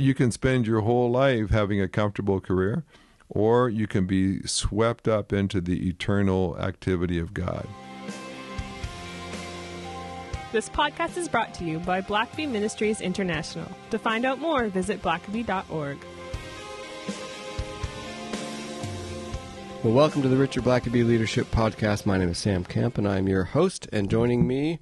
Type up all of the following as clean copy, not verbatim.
You can spend your whole life having a comfortable career, or you can be swept up into the eternal activity of God. This podcast is brought to you by Blackaby Ministries International. To find out more, visit blackaby.org. Well, welcome to the Richard Blackaby Leadership Podcast. My name is Sam Camp, and I'm your host. And joining me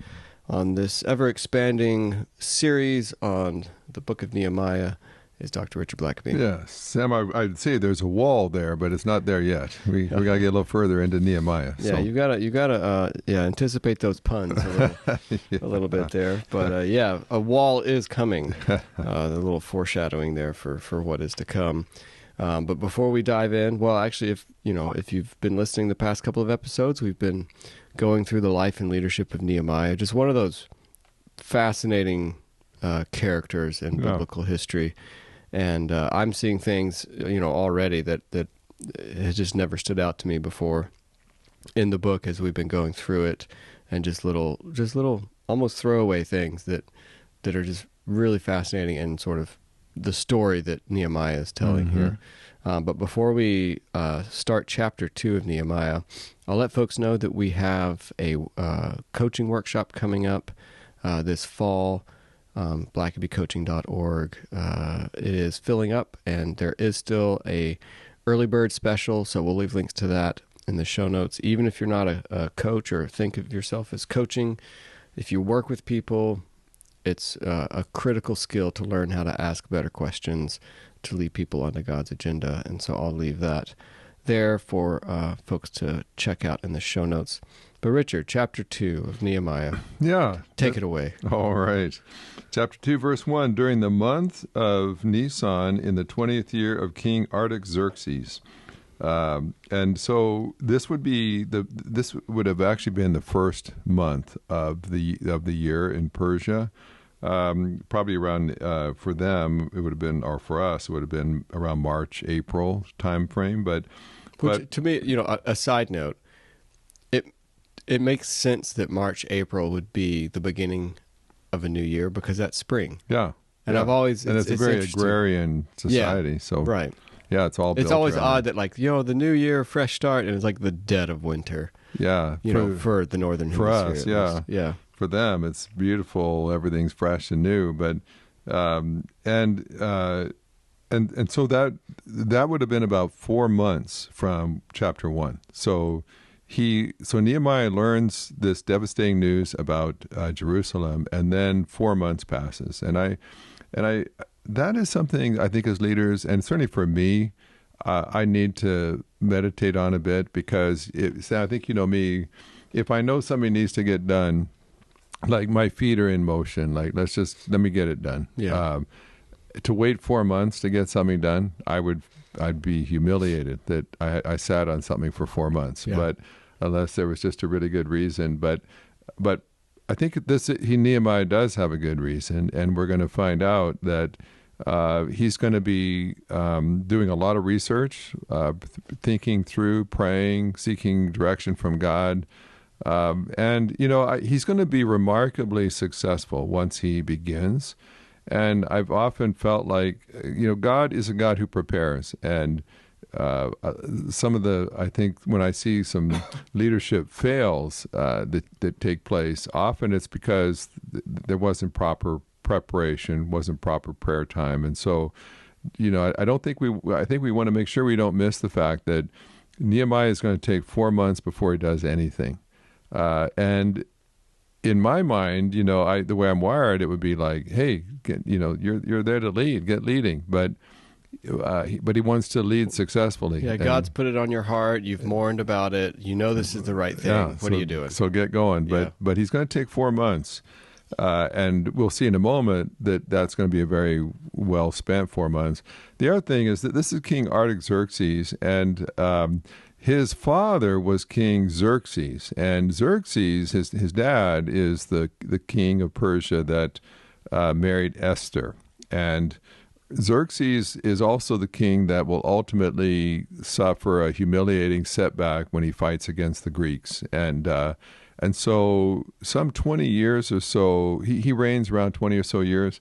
on this ever-expanding series on the book of Nehemiah is Dr. Richard Blackaby. Yes, Sam, I'd say there's a wall there, but it's not there yet. We got to get a little further into Nehemiah. Yeah, so. you gotta anticipate those puns a little bit there. But a wall is coming. A little foreshadowing there for what is to come. But before we dive in, well, actually, if you've been listening the past couple of episodes, we've been going through the life and leadership of Nehemiah. Just one of those fascinating characters in biblical history. And I'm seeing things, already that has just never stood out to me before in the book as we've been going through it, and just little almost throwaway things that are just really fascinating and sort of the story that Nehemiah is telling here. But before we start chapter 2 of Nehemiah, I'll let folks know that we have a coaching workshop coming up this fall. blackabycoaching.org. It is filling up, and there is still a early bird special, so we'll leave links to that in the show notes. Even if you're not a coach or think of yourself as coaching, if you work with people, it's a critical skill to learn how to ask better questions, to lead people onto God's agenda, and so I'll leave that there for folks to check out in the show notes. But Richard, chapter 2 of Nehemiah. Yeah. Take it away. All right. Chapter 2, verse 1, during the month of Nisan in the 20th year of King Artaxerxes. And so this would have actually been the first month of the year in Persia. Probably around, for them, it would have been, or for us, it would have been around March, April time frame. But to me, a side note, it makes sense that March, April would be the beginning of a new year because that's spring. Yeah. And yeah. I've always... it's a very agrarian society. Yeah, so right. Yeah, it's all built It's always around odd that, the new year, fresh start, and it's like the dead of winter. Yeah. For the northern for hemisphere. For us, yeah. Least. Yeah. For them, it's beautiful. Everything's fresh and new. But and so that would have been about 4 months from chapter 1. So Nehemiah learns this devastating news about Jerusalem, and then 4 months passes. And I that is something I think as leaders, and certainly for me, I need to meditate on a bit, because I think me, if I know something needs to get done, like my feet are in motion, like let me get it done. Yeah. To wait 4 months to get something done, I'd be humiliated that I sat on something for 4 months. Yeah. But unless there was just a really good reason. But I think Nehemiah does have a good reason, and we're going to find out that he's going to be doing a lot of research, thinking through, praying, seeking direction from God. And he's going to be remarkably successful once he begins. And I've often felt like, God is a God who prepares. And I think when I see some leadership fails that take place, often it's because there wasn't proper preparation, wasn't proper prayer time. And so, I think we want to make sure we don't miss the fact that Nehemiah is going to take 4 months before he does anything. And in my mind, the way I'm wired, it would be like, hey, you're there to lead, get leading. But he wants to lead successfully. Yeah, God's put it on your heart. You've mourned about it. You know this is the right thing. Yeah, what are you doing? So get going. But he's going to take 4 months. And we'll see in a moment that's going to be a very well spent 4 months. The other thing is that this is King Artaxerxes, and his father was King Xerxes. And Xerxes, his dad, is the king of Persia that married Esther. And Xerxes is also the king that will ultimately suffer a humiliating setback when he fights against the Greeks. And so some 20 years or so, he reigns around 20 or so years.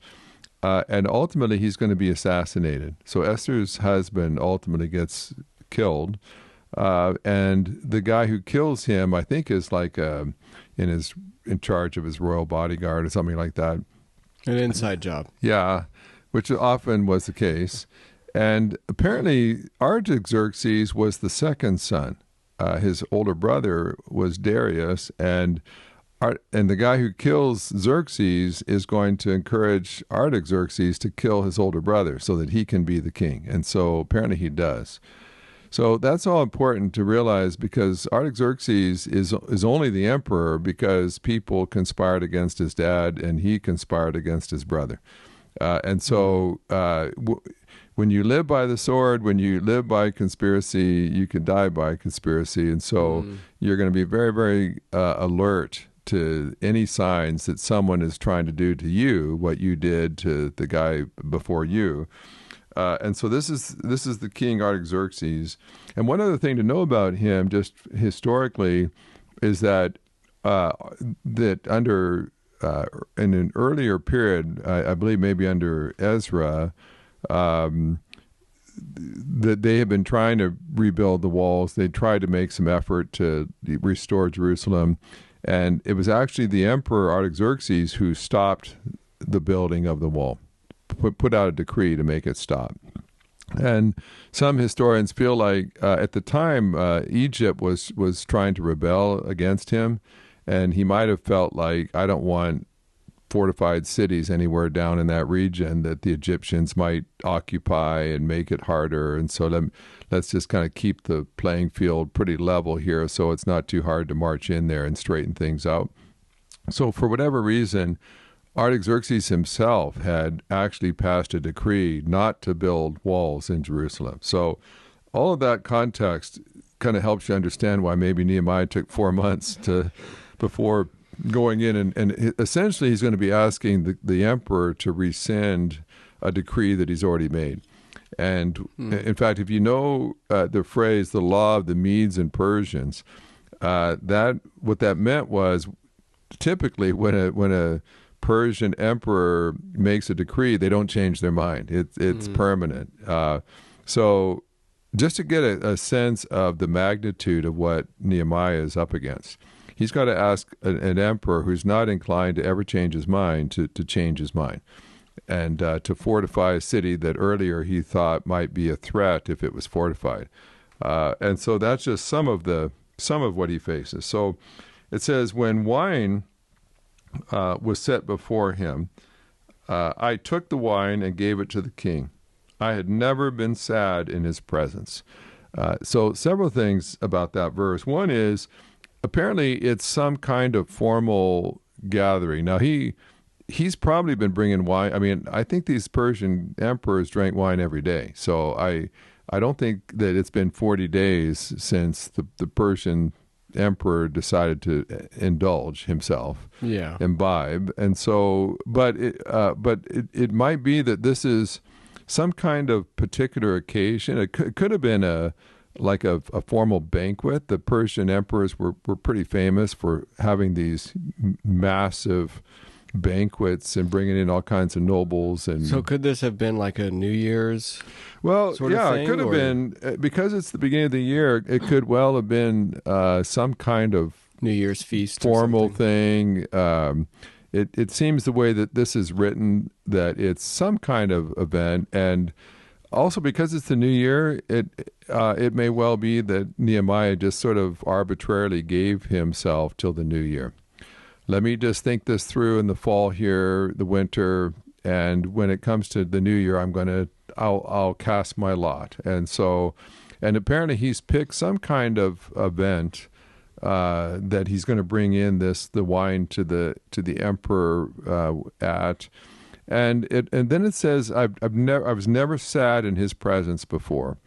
and ultimately he's going to be assassinated. So Esther's husband ultimately gets killed, and the guy who kills him, I think, is like in charge of his royal bodyguard or something like that. An inside job. Yeah, which often was the case. And apparently Artaxerxes was the second son. His older brother was Darius, and the guy who kills Xerxes is going to encourage Artaxerxes to kill his older brother so that he can be the king. And so apparently he does. So that's all important to realize, because Artaxerxes is only the emperor because people conspired against his dad and he conspired against his brother. And so when you live by the sword, when you live by conspiracy, you can die by conspiracy. And so you're going to be very, very alert to any signs that someone is trying to do to you what you did to the guy before you. And so this is the king Artaxerxes. And one other thing to know about him, just historically, is that that under in an earlier period, I believe maybe under Ezra, that they have been trying to rebuild the walls. They tried to make some effort to restore Jerusalem, and it was actually the emperor Artaxerxes who stopped the building of the wall. Put out a decree to make it stop. And some historians feel like at the time Egypt was trying to rebel against him, and he might have felt like, I don't want fortified cities anywhere down in that region that the Egyptians might occupy and make it harder. And so let's just kind of keep the playing field pretty level here so it's not too hard to march in there and straighten things out. So for whatever reason, Artaxerxes himself had actually passed a decree not to build walls in Jerusalem. So all of that context kind of helps you understand why maybe Nehemiah took 4 months before going in. And essentially he's going to be asking the emperor to rescind a decree that he's already made. And in fact, if you know the phrase, the law of the Medes and Persians, what that meant was typically when a Persian emperor makes a decree, they don't change their mind. It's permanent. So just to get a sense of the magnitude of what Nehemiah is up against, he's got to ask an emperor who's not inclined to ever change his mind to change his mind, and to fortify a city that earlier he thought might be a threat if it was fortified. And so that's just some of what he faces. So it says, when wine was set before him, I took the wine and gave it to the king. I had never been sad in his presence. So several things about that verse. One is, apparently it's some kind of formal gathering. Now he's probably been bringing wine. I mean, I think these Persian emperors drank wine every day. So I don't think that it's been 40 days since the Persian emperor decided to indulge himself, imbibe. And so, but it might be that this is some kind of particular occasion. It could have been a formal banquet. The Persian emperors were pretty famous for having these massive banquets and bringing in all kinds of nobles. And so could this have been like a New Year's sort of thing, it could have been, because it's the beginning of the year, it could well have been some kind of New Year's feast, formal thing. It seems the way that this is written that it's some kind of event. And also because it's the new year, it may well be that Nehemiah just sort of arbitrarily gave himself till the new year. Let me just think this through in the fall here, the winter, and when it comes to the new year, I'll cast my lot. And so, and apparently he's picked some kind of event that he's going to bring in the wine to the emperor at, and then it says, I was never sad in his presence before.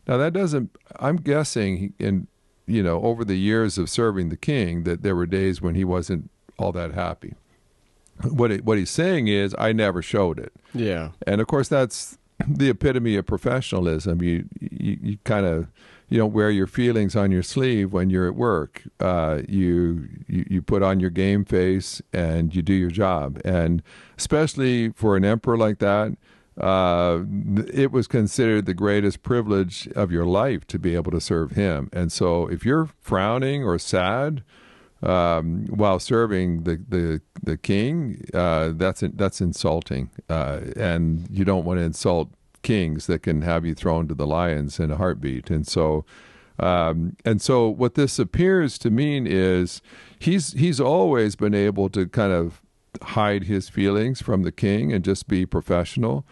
Now that doesn't. I'm guessing over the years of serving the king that there were days when he wasn't all that happy. What he's saying is, I never showed it. Yeah. And of course that's the epitome of professionalism. You kind of, you don't wear your feelings on your sleeve when you're at work. You put on your game face and you do your job. And especially for an emperor like that, it was considered the greatest privilege of your life to be able to serve him. And so if you're frowning or sad while serving the king, that's insulting. And you don't want to insult kings that can have you thrown to the lions in a heartbeat. And so what this appears to mean is he's always been able to kind of hide his feelings from the king and just be professional.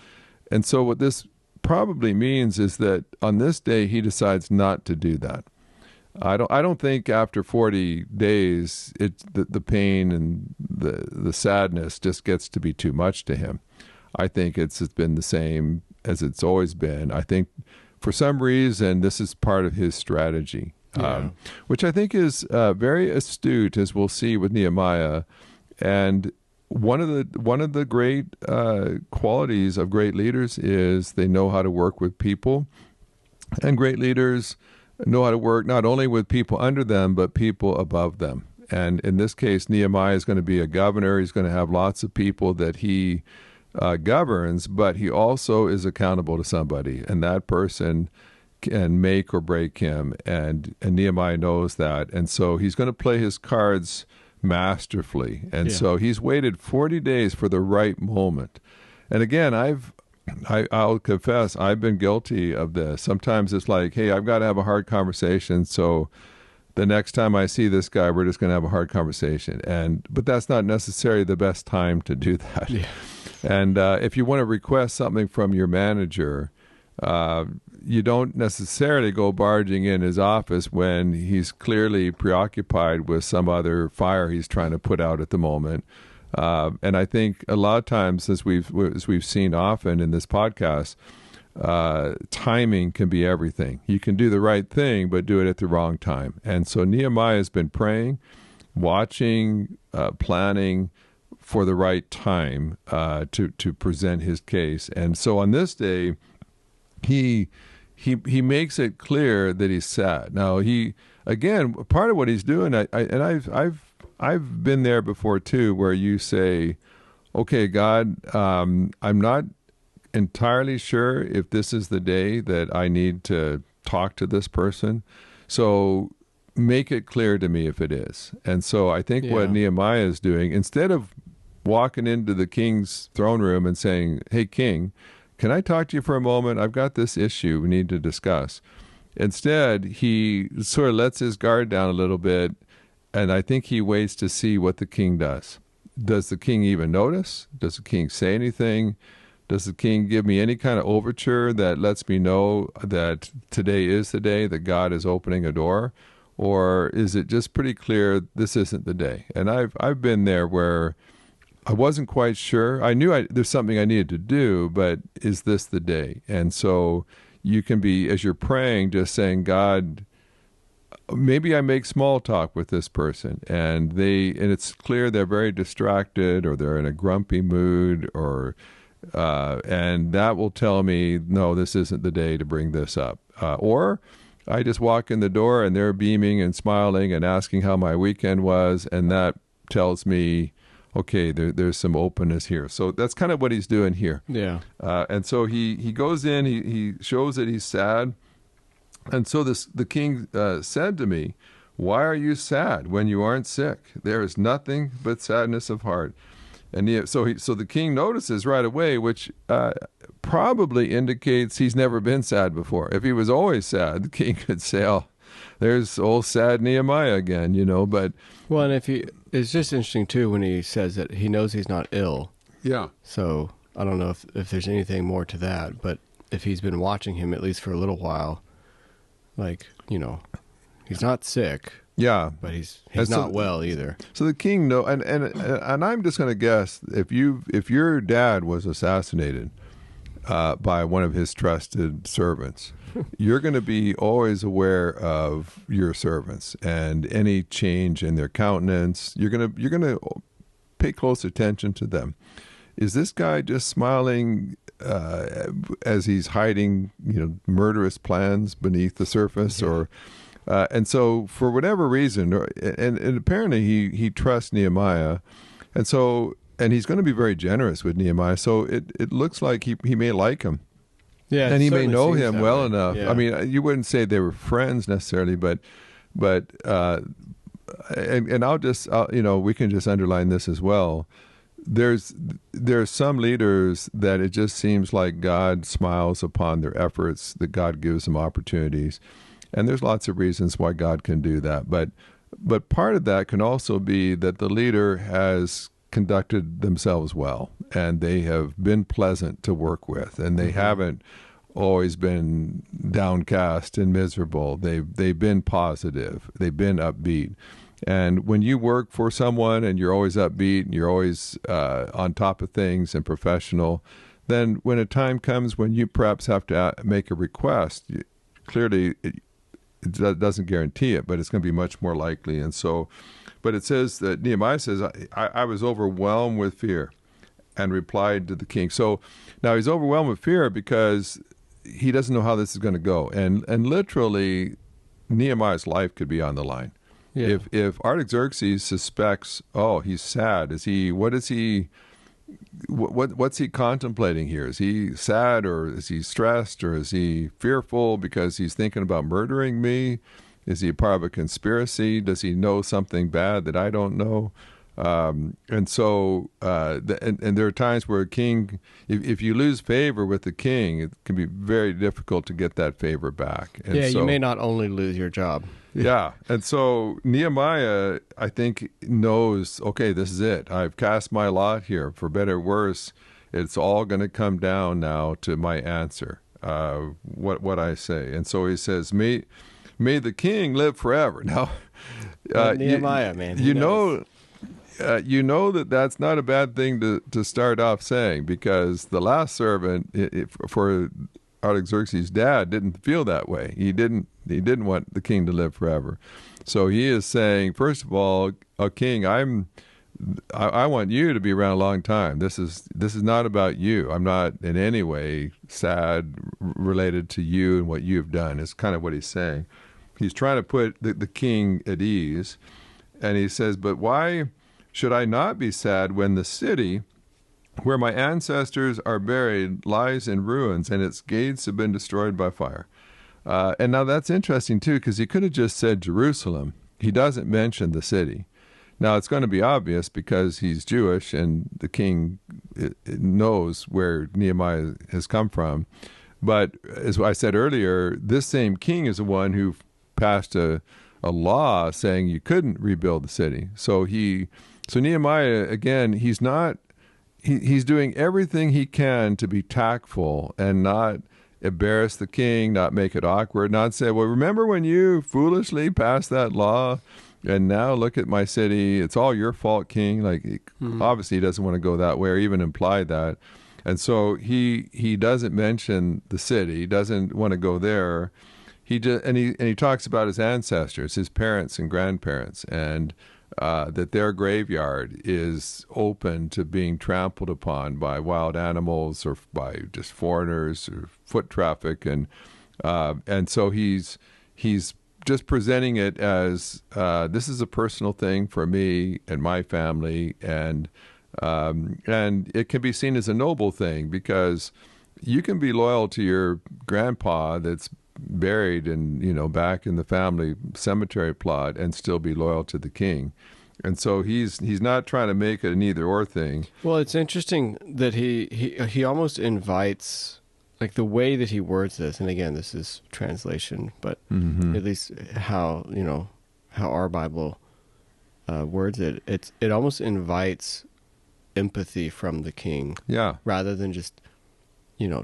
And so what this probably means is that on this day he decides not to do that. I don't think after 40 days the pain and the sadness just gets to be too much to him. I think it's been the same as it's always been. I think for some reason this is part of his strategy, which I think is very astute, as we'll see with Nehemiah. And one of the great qualities of great leaders is they know how to work with people, and great leaders know how to work not only with people under them but people above them. And in this case, Nehemiah is going to be a governor. He's going to have lots of people that he governs, but he also is accountable to somebody, and that person can make or break him. And Nehemiah knows that, and so he's going to play his cards masterfully. And so he's waited 40 days for the right moment. And again, I'll confess, I've been guilty of this. Sometimes it's like, hey, I've got to have a hard conversation, so the next time I see this guy, we're just going to have a hard conversation. But that's not necessarily the best time to do that. Yeah. And if you want to request something from your manager, you don't necessarily go barging in his office when he's clearly preoccupied with some other fire he's trying to put out at the moment. And I think a lot of times, as we've seen often in this podcast, timing can be everything. You can do the right thing, but do it at the wrong time. And so Nehemiah has been praying, watching, planning for the right time to present his case. And so on this day, he makes it clear that he's sad. Now, part of what he's doing, I've been there before too, where you say, okay, God, I'm not entirely sure if this is the day that I need to talk to this person. So make it clear to me if it is. And so I think what Nehemiah is doing, instead of walking into the king's throne room and saying, hey, king, can I talk to you for a moment? I've got this issue we need to discuss. Instead, he sort of lets his guard down a little bit, and I think he waits to see what the king does. Does the king even notice? Does the king say anything? Does the king give me any kind of overture that lets me know that today is the day that God is opening a door? Or is it just pretty clear this isn't the day? And I've been there where I wasn't quite sure. I knew there's something I needed to do, but is this the day? And so you can be, as you're praying, just saying, God, maybe I make small talk with this person, and it's clear they're very distracted, or they're in a grumpy mood, and that will tell me, no, this isn't the day to bring this up. Or I just walk in the door and they're beaming and smiling and asking how my weekend was, and that tells me, okay, there's some openness here. So that's kind of what he's doing here. Yeah. And so he goes in, he shows that he's sad. And so the king said to me, why are you sad when you aren't sick? There is nothing but sadness of heart. And so the king notices right away, which probably indicates he's never been sad before. If he was always sad, the king could say, oh, there's old sad Nehemiah again, but... Well, and it's just interesting, too, when he says that he knows he's not ill. Yeah. So I don't know if there's anything more to that, but if he's been watching him at least for a little while, he's not sick. Yeah, but he's not well either. So the king and I'm just going to guess, if your dad was assassinated by one of his trusted servants, you're going to be always aware of your servants and any change in their countenance. You're going to pay close attention to them. is this guy just smiling as he's hiding, murderous plans beneath the surface, or and so for whatever reason, and apparently he trusts Nehemiah, and he's going to be very generous with Nehemiah. So it looks like he may like him. Yeah, and he may know him well way. enough. Yeah. I mean, you wouldn't say they were friends necessarily, but and we can just underline this as well. There's some leaders that it just seems like God smiles upon their efforts, that God gives them opportunities, and there's lots of reasons why God can do that. But part of that can also be that the leader has conducted themselves well, and they have been pleasant to work with, and they haven't always been downcast and miserable. They've been positive. They've been upbeat. And when you work for someone and you're always upbeat and you're always on top of things and professional, then when a time comes when you perhaps have to make a request, clearly it doesn't guarantee it, but it's going to be much more likely. And so, but it says that Nehemiah says, I was overwhelmed with fear and replied to the king. So now he's overwhelmed with fear because he doesn't know how this is going to go. And literally, Nehemiah's life could be on the line. Yeah. If Artaxerxes suspects, he's sad, what's he contemplating here? Is he sad, or is he stressed, or is he fearful because he's thinking about murdering me? Is he a part of a conspiracy? Does he know something bad that I don't know? And so there are times where a king, if you lose favor with the king, it can be very difficult to get that favor back. And you may not only lose your job. Yeah. And so Nehemiah, I think, knows, okay, this is it. I've cast my lot here. For better or worse, it's all going to come down now to my answer, what I say. And so he says, may the king live forever. Now, Nehemiah, man. You know that's not a bad thing to start off saying, because the last servant for Artaxerxes' dad didn't feel that way. He didn't want the king to live forever. So he is saying, first of all, king, I want you to be around a long time. This is not about you. I'm not in any way sad related to you and what you've done. Is kind of what he's saying. He's trying to put the king at ease, and he says, but why should I not be sad when the city where my ancestors are buried lies in ruins and its gates have been destroyed by fire? And now that's interesting, too, because he could have just said Jerusalem. He doesn't mention the city. Now, it's going to be obvious because he's Jewish and the king knows where Nehemiah has come from. But as I said earlier, this same king is the one who passed a law saying you couldn't rebuild the city. So Nehemiah, again, he's doing everything he can to be tactful and not embarrass the king, not make it awkward, not say, well, remember when you foolishly passed that law and now look at my city, it's all your fault, king. Obviously he doesn't want to go that way or even imply that. And so he doesn't mention the city, he doesn't want to go there. He talks about his ancestors, his parents and grandparents, and that their graveyard is open to being trampled upon by wild animals or by just foreigners or foot traffic, and so he's just presenting it as this is a personal thing for me and my family, and it can be seen as a noble thing because you can be loyal to your grandpa that's buried back in the family cemetery plot and still be loyal to the king. And so he's not trying to make it an either or thing. Well, it's interesting that he almost invites, like the way that he words this, and again, this is translation, but at least how our Bible words it, it almost invites empathy from the king. Yeah. Rather than just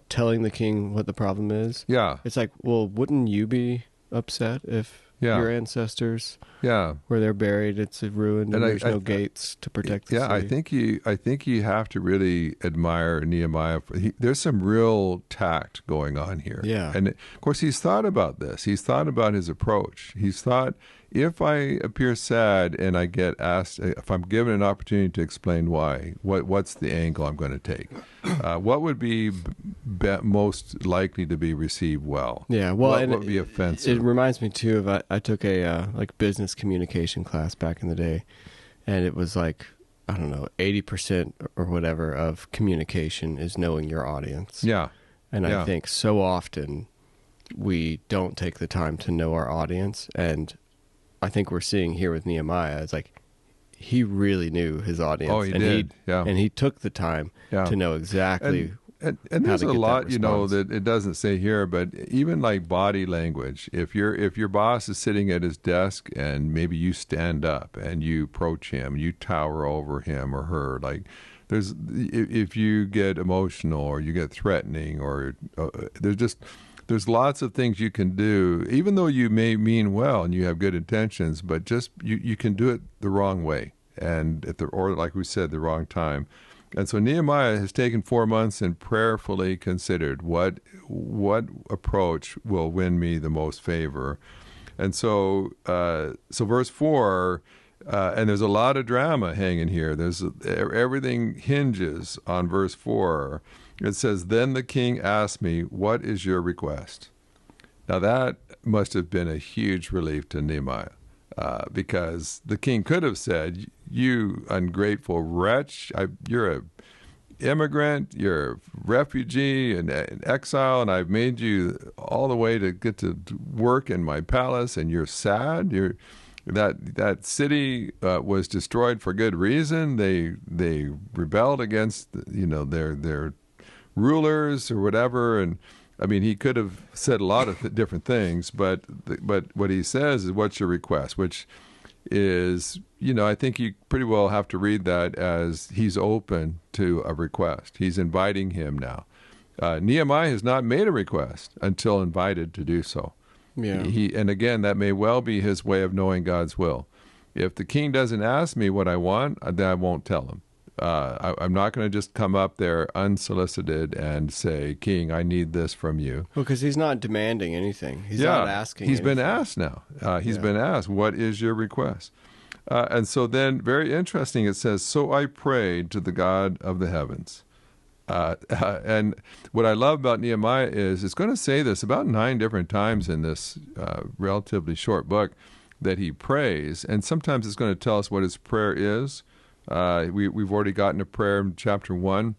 telling the king what the problem is. Yeah. It's like, well, wouldn't you be upset if your ancestors, where they're buried, it's ruined and there's no gates to protect the city? I think you have to really admire Nehemiah. There's some real tact going on here. Yeah. And of course, he's thought about this. He's thought about his approach. He's thought, if I appear sad and I get asked, if I'm given an opportunity to explain why, what's the angle I'm going to take? What would be most likely to be received well? Yeah, well, what would be offensive? It reminds me too of I took a like business communication class back in the day, and it was like, I don't know, 80% or whatever of communication is knowing your audience. Yeah, and I think so often we don't take the time to know our audience, and I think we're seeing here with Nehemiah, it's like he really knew his audience. Oh, he did. And he took the time to know exactly. And there's a lot, that it doesn't say here, but even like body language. If your boss is sitting at his desk and maybe you stand up and you approach him, you tower over him or her, like if you get emotional or you get threatening or there's lots of things you can do, even though you may mean well and you have good intentions, but just you can do it the wrong way and or like we said, the wrong time. And so Nehemiah has taken 4 months and prayerfully considered what approach will win me the most favor. And so verse 4, and there's a lot of drama hanging here. Everything hinges on verse 4. It says, "Then the king asked me, 'What is your request?'" Now that must have been a huge relief to Nehemiah, because the king could have said, "You ungrateful wretch, you're an immigrant, you're a refugee and an exile, and I've made you all the way to get to work in my palace, and you're sad. That city was destroyed for good reason. They rebelled against their rulers or whatever." And I mean, he could have said a lot of different things, but what he says is, "What's your request?" Which is, I think you pretty well have to read that as he's open to a request. He's inviting him now. Nehemiah has not made a request until invited to do so. Yeah. And again, that may well be his way of knowing God's will. If the king doesn't ask me what I want, then I won't tell him. I'm not going to just come up there unsolicited and say, "King, I need this from you." Well, because he's not demanding anything. He's not asking He's anything. been asked now. He's been asked, "What is your request?" And so then, very interesting, it says, "So I prayed to the God of the heavens." And what I love about Nehemiah is it's going to say this about 9 different times in this relatively short book that he prays. And sometimes it's going to tell us what his prayer is. We've already gotten a prayer in chapter 1.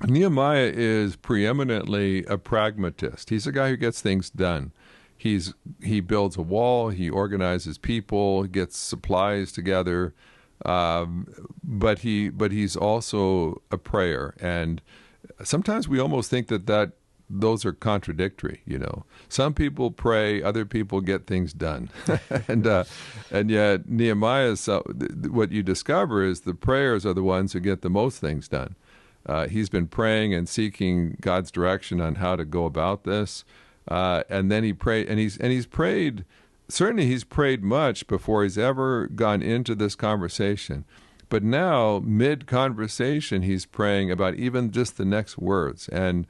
Nehemiah is preeminently a pragmatist. He's a guy who gets things done. He builds a wall, he organizes people, gets supplies together, but he's also a prayer. And sometimes we almost think that those are contradictory. Some people pray, other people get things done, and yet Nehemiah's what you discover is the prayers are the ones who get the most things done. He's been praying and seeking God's direction on how to go about this, and then he prayed, and he's prayed. Certainly, he's prayed much before he's ever gone into this conversation. But now, mid-conversation, he's praying about even just the next words, and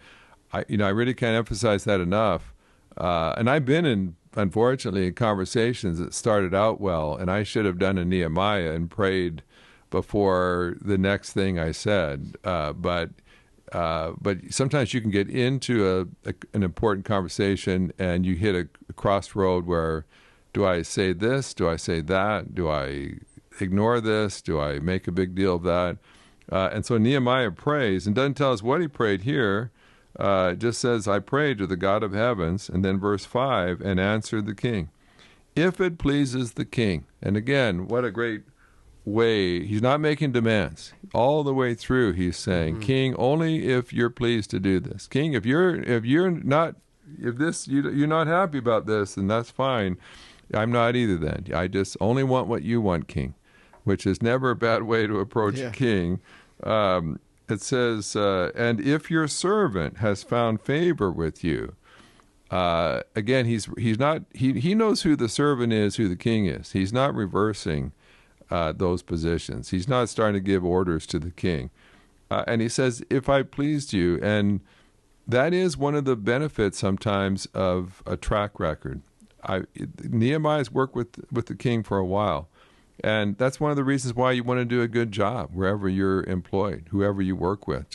I really can't emphasize that enough. And I've been unfortunately, in conversations that started out well, and I should have done a Nehemiah and prayed before the next thing I said. But sometimes you can get into an important conversation and you hit a crossroad where, do I say this? Do I say that? Do I ignore this? Do I make a big deal of that? And so Nehemiah prays and doesn't tell us what he prayed here. It just says, "I prayed to the God of heavens," and then verse 5, "and answered the king, if it pleases the king." And again, what a great way. He's not making demands. All the way through, he's saying, "King, only if you're pleased to do this. King, if you're not happy about this, then that's fine. I'm not either then. I just only want what you want, King," which is never a bad way to approach a king. It says, "and if your servant has found favor with you." Again, he knows who the servant is, who the king is. He's not reversing those positions. He's not starting to give orders to the king. And he says, "If I pleased you," and that is one of the benefits sometimes of a track record. Nehemiah's worked with the king for a while. And that's one of the reasons why you want to do a good job wherever you're employed, whoever you work with.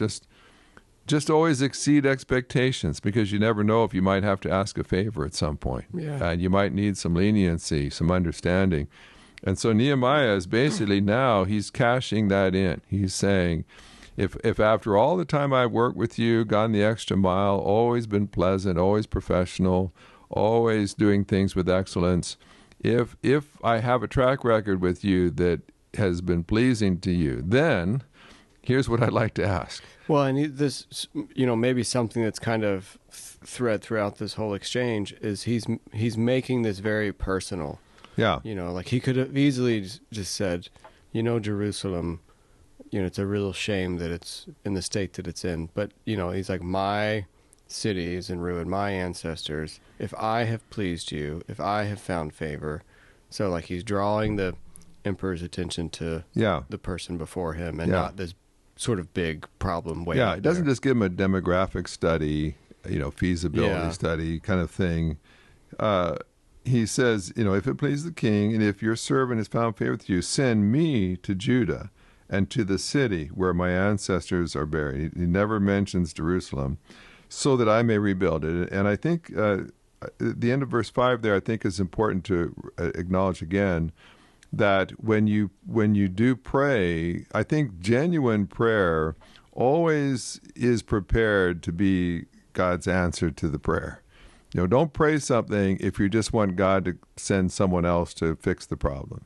Just always exceed expectations, because you never know if you might have to ask a favor at some point. Yeah. And you might need some leniency, some understanding. And so Nehemiah is basically now, he's cashing that in. He's saying, if after all the time I've worked with you, gone the extra mile, always been pleasant, always professional, always doing things with excellence, if I have a track record with you that has been pleasing to you, then here's what I'd like to ask. Well, and this, maybe something that's kind of thread throughout this whole exchange is he's making this very personal. Yeah. Like he could have easily just said, Jerusalem, it's a real shame that it's in the state that it's in. But, he's like, my city is in ruin, my ancestors. If I have pleased you, if I have found favor. So, like, he's drawing the emperor's attention to the person before him and not this sort of big problem way it doesn't just give him a demographic study, feasibility study kind of thing. He says, if it please the king, and if your servant has found favor with you, send me to Judah and to the city where my ancestors are buried. He never mentions Jerusalem, so that I may rebuild it. And I think the end of verse 5 there, I think, is important to acknowledge again, that when you do pray, I think genuine prayer always is prepared to be God's answer to the prayer. Don't pray something if you just want God to send someone else to fix the problem.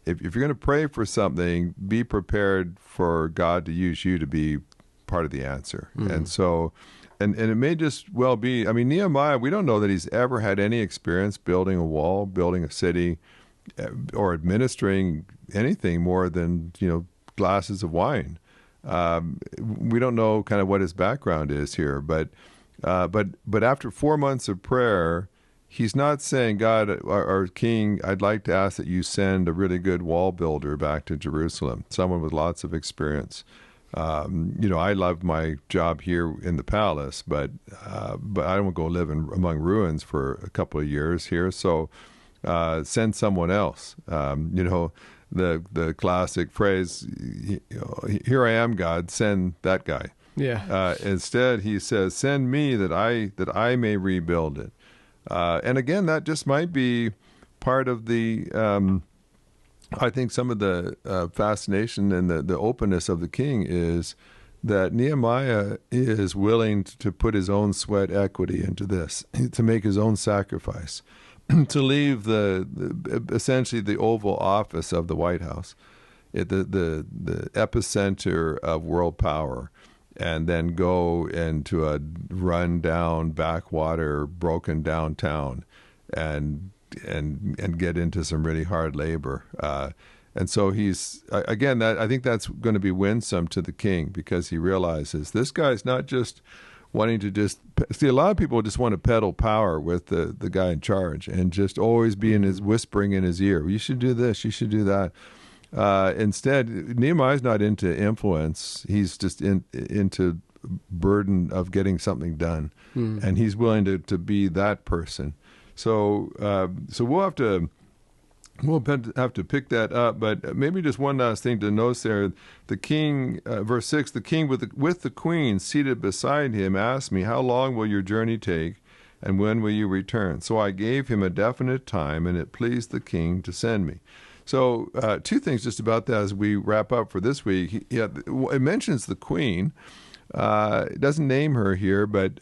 If you're going to pray for something, be prepared for God to use you to be part of the answer. And so, and it may just well be, Nehemiah, we don't know that he's ever had any experience building a wall, building a city, or administering anything more than, glasses of wine. We don't know kind of what his background is here, but after 4 months of prayer, he's not saying, God, our king, I'd like to ask that you send a really good wall builder back to Jerusalem, someone with lots of experience. I love my job here in the palace, but I don't want to go live among ruins for a couple of years here. So send someone else. The classic phrase, here I am, God, send that guy. Yeah. Instead, he says, send me that I may rebuild it. And again, that just might be part of the, I think some of the fascination and the openness of the king is that Nehemiah is willing to put his own sweat equity into this, to make his own sacrifice, to leave essentially the Oval Office of the White House, the epicenter of world power, and then go into a run-down, backwater, broken downtown, and get into some really hard labor. And so he's, again, I think that's going to be winsome to the king, because he realizes this guy's not just wanting to see, a lot of people just want to peddle power with the guy in charge and just always be whispering in his ear, you should do this, you should do that. Instead, Nehemiah's not into influence. He's just into burden of getting something done. And he's willing to be that person. So we'll have to pick that up. But maybe just one last thing to notice there. The king, verse 6, the king with the queen seated beside him asked me, how long will your journey take, and when will you return? So I gave him a definite time, and it pleased the king to send me. So two things just about that as we wrap up for this week. It mentions the queen. It doesn't name her here, but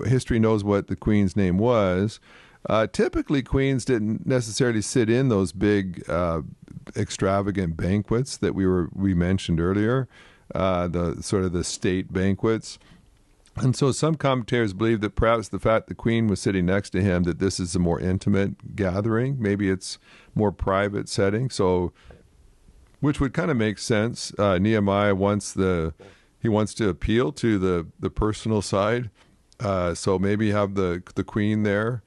history knows what the queen's name was. Typically, queens didn't necessarily sit in those big, extravagant banquets that we mentioned earlier, the sort of the state banquets. And so some commentators believe that perhaps the fact the queen was sitting next to him, that this is a more intimate gathering. Maybe it's more private setting. So, which would kind of make sense. Nehemiah wants to appeal to the personal side. So maybe have the queen there.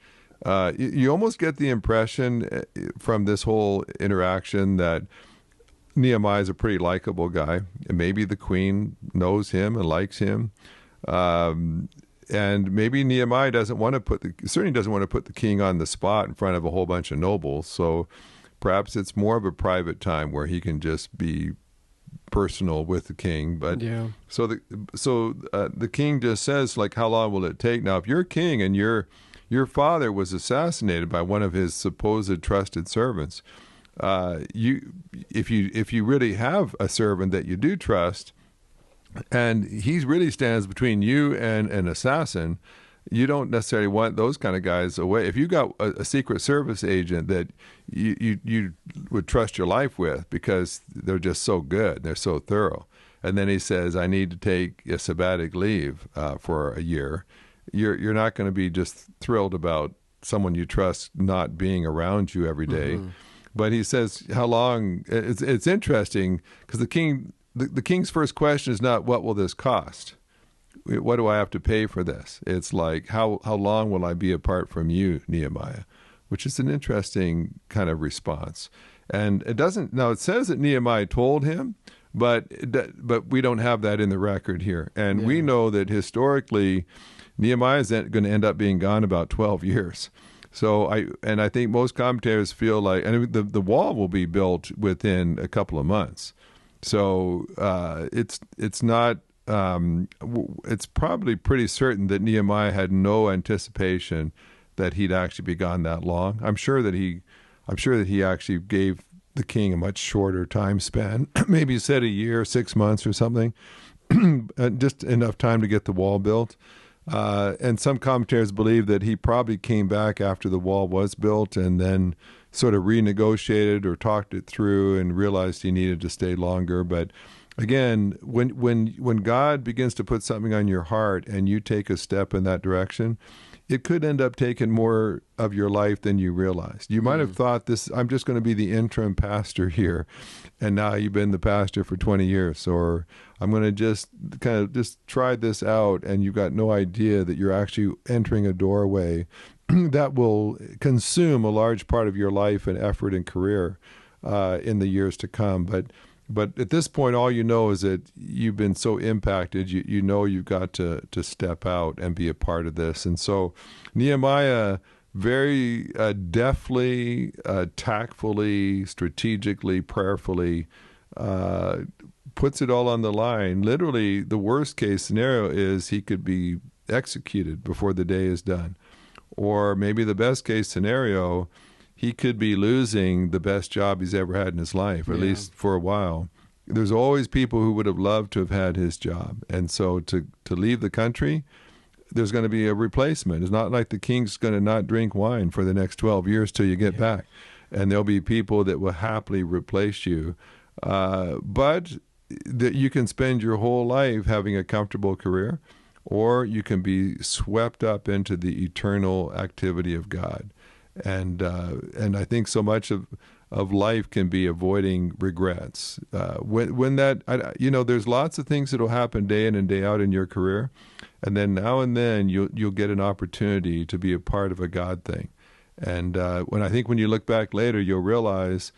You almost get the impression from this whole interaction that Nehemiah is a pretty likable guy. And maybe the queen knows him and likes him. And maybe Nehemiah certainly doesn't want to put the king on the spot in front of a whole bunch of nobles. So perhaps it's more of a private time where he can just be personal with the king. But so the king just says, like, how long will it take? Now, if you're king and your father was assassinated by one of his supposed trusted servants, if you really have a servant that you do trust, and he really stands between you and an assassin, you don't necessarily want those kind of guys away. If you got a Secret Service agent that you would trust your life with because they're just so good, they're so thorough, and then he says, I need to take a sabbatic leave for a year, you're not going to be just thrilled about someone you trust not being around you every day. Mm-hmm. But he says, how long? It's interesting because the king's first question is not, what will this cost? What do I have to pay for this? It's like, how long will I be apart from you, Nehemiah? Which is an interesting kind of response. And it says that Nehemiah told him, but we don't have that in the record here. And we know that historically, Nehemiah is going to end up being gone about 12 years. So I think most commentators feel like, and the wall will be built within a couple of months. So it's not. It's probably pretty certain that Nehemiah had no anticipation that he'd actually be gone that long. I'm sure that he actually gave the king a much shorter time span. Maybe he said a year, 6 months or something, just enough time to get the wall built. And some commentators believe that he probably came back after the wall was built and then sort of renegotiated or talked it through and realized he needed to stay longer. But again, when God begins to put something on your heart and you take a step in that direction, it could end up taking more of your life than you realized. You might have thought, I'm just going to be the interim pastor here, and now you've been the pastor for 20 years, or I'm going to just try this out, and you've got no idea that you're actually entering a doorway that will consume a large part of your life and effort and career in the years to come. But at this point, all you know is that you've been so impacted, you know you've got to step out and be a part of this. And so Nehemiah very deftly, tactfully, strategically, prayerfully puts it all on the line. Literally, the worst case scenario is he could be executed before the day is done. Or maybe the best case scenario, he could be losing the best job he's ever had in his life, at least for a while. There's always people who would have loved to have had his job. And so to leave the country, there's going to be a replacement. It's not like the king's going to not drink wine for the next 12 years till you get back. And there'll be people that will happily replace you. But that you can spend your whole life having a comfortable career, or you can be swept up into the eternal activity of God. And I think so much of life can be avoiding regrets. There's lots of things that will happen day in and day out in your career, and then now and then you'll get an opportunity to be a part of a God thing. And when you look back later, you'll realize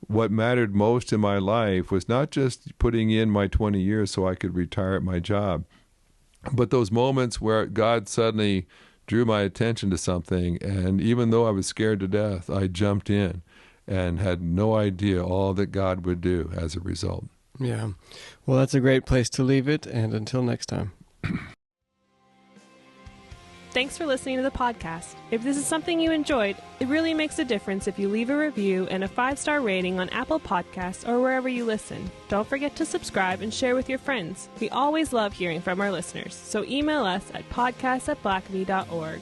what mattered most in my life was not just putting in my 20 years so I could retire at my job, but those moments where God suddenly drew my attention to something, and even though I was scared to death, I jumped in and had no idea all that God would do as a result. Yeah. Well, that's a great place to leave it, and until next time. Thanks for listening to the podcast. If this is something you enjoyed, it really makes a difference if you leave a review and a 5-star rating on Apple Podcasts or wherever you listen. Don't forget to subscribe and share with your friends. We always love hearing from our listeners, so email us at podcast@blackaby.org.